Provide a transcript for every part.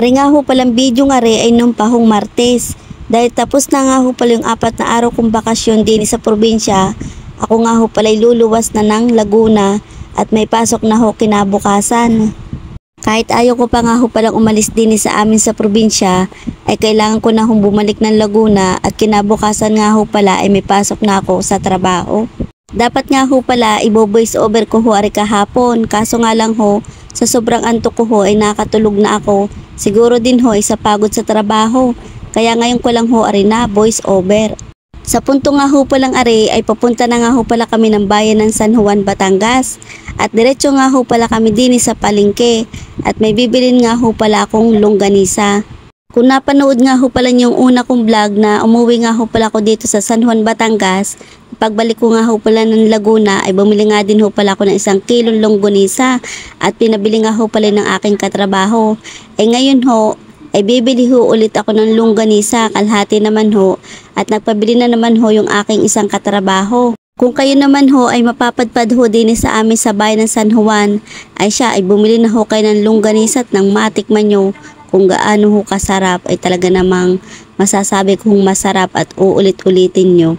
Ari nga ho palang video nga re ay nung pahong Martes. Dahil tapos na nga ho pala yung 4 na araw kong bakasyon din sa probinsya, ako nga ho pala'y luluwas na ng Laguna at may pasok na ho kinabukasan. Kahit ayaw ko pa nga ho palang umalis din sa amin sa probinsya, ay kailangan ko na hong bumalik ng Laguna at kinabukasan nga ho pala ay may pasok na ako sa trabaho. Dapat nga ho pala i-voice over ko ho ari kahapon, kaso nga lang ho, sa sobrang antok ko ho ay nakatulog na ako. Siguro din ho ay sa pagod sa trabaho, kaya ngayon ko lang ho ari na voice over. Sa punto nga ho palang ari ay papunta na nga ho pala kami ng bayan ng San Juan, Batangas. At diretso nga ho pala kami din sa palengke at may bibilin nga ho pala akong longganisa. Kung napanood nga ho pala yung una kong vlog na umuwi nga ho pala ako dito sa San Juan, Batangas, pagbalik ko nga ho pala ng Laguna ay bumili nga din ho pala ako ng 1 kilong longganisa at pinabili nga ho pala ng aking katrabaho. Ngayon ho ay bibili ho ulit ako ng longganisa, kalahati naman ho, at nagpabili na naman ho yung aking isang katrabaho. Kung kayo naman ho ay mapapadpad ho din sa amin sa bayan ng San Juan, ay siya ay bumili na ho kayo ng longganisa at nang matikman nyo kung gaano ho kasarap, ay talaga namang masasabi kong masarap at uulit-ulitin nyo.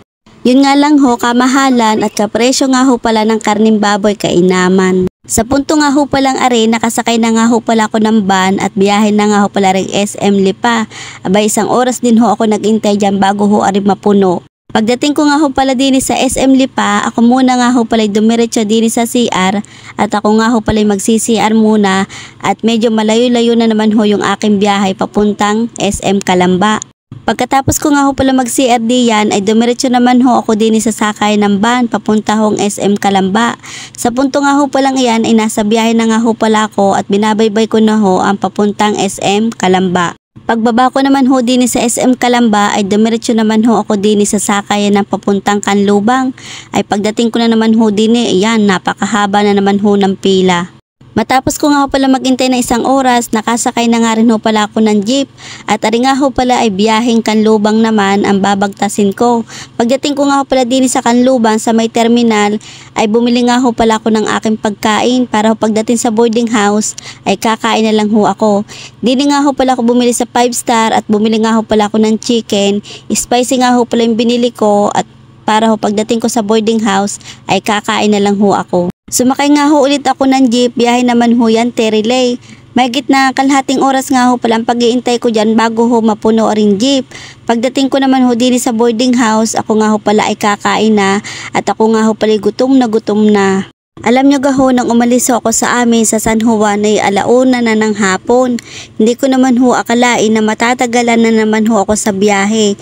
Yun nga lang ho, kamahalan at kapresyo nga ho pala ng karning baboy kainaman. Sa punto nga ho palang ari, nakasakay na nga ho pala ako ng van at biyahe na nga ho pala rin SM Lipa. Abay, 1 oras din ho ako nag-intay dyan bago ho ari mapuno. Pagdating ko nga ho pala din sa SM Lipa, ako muna nga ho pala dumiretso din sa CR at ako nga ho pala mag-CCR muna at medyo malayo-layo na naman ho yung aking biyahe papuntang SM Calamba. Pagkatapos ko nga ho pala mag-CR diyan ay dumiretso naman ho ako din sa sakay ng van papunta hong SM Calamba. Sa punto nga ho palang iyan ay nasa biyahe na nga ho pala ako at binabaybay ko na ho ang papuntang SM Calamba. Pagbaba ko naman ho din sa SM Calamba ay dumiretso naman ho ako din sa sakayan ng papuntang Canlubang. Ay pagdating ko na naman ho din ayan, napakahaba na naman ho ng pila. Matapos ko nga ho pala maghintay na 1 oras, nakasakay na nga rin ho pala ako ng jeep at ari nga ho pala ay biyaheng Canlubang naman ang babagtasin ko. Pagdating ko nga ho pala din sa Canlubang sa may terminal ay bumili nga ho pala ako ng aking pagkain para ho pagdating sa boarding house ay kakain na lang ho ako. Dini nga ho pala ako bumili sa 5 star at bumili nga ho pala ako ng chicken, spicy nga ho pala yung binili ko at para ho pagdating ko sa boarding house ay kakain na lang ho ako. Sumakay nga ho ulit ako ng jeep, biyahe naman ho yan, Terilay. Mahigit na kalahating oras nga ho pala ang pag-iintay ko dyan bago ho mapuno rin jeep. Pagdating ko naman ho din sa boarding house, ako nga ho pala ay kakain na at ako nga ho pala gutom na gutom na. Alam nyo gaho, nang umalis ho ako sa amin sa San Juan ay 1:00 na ng hapon. Hindi ko naman ho akalain na matatagalan na naman ho ako sa biyahe.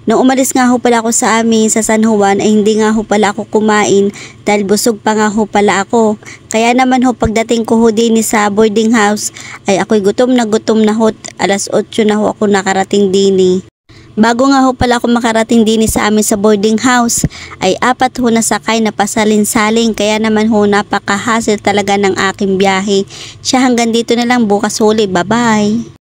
Nung umalis nga ho pala ako sa amin sa San Juan ay hindi nga ho pala ako kumain dahil busog pa nga ho pala ako. Kaya naman ho pagdating ko ho din sa boarding house ay ako'y gutom na ho, 8:00 na ho ako nakarating din. Bago nga ho pala ako makarating din sa amin sa boarding house ay 4 ho na sakay na pasalin-saling, kaya naman ho napaka-hassle talaga ng aking biyahe. Siya hanggang dito na lang, bukas huli, bye bye.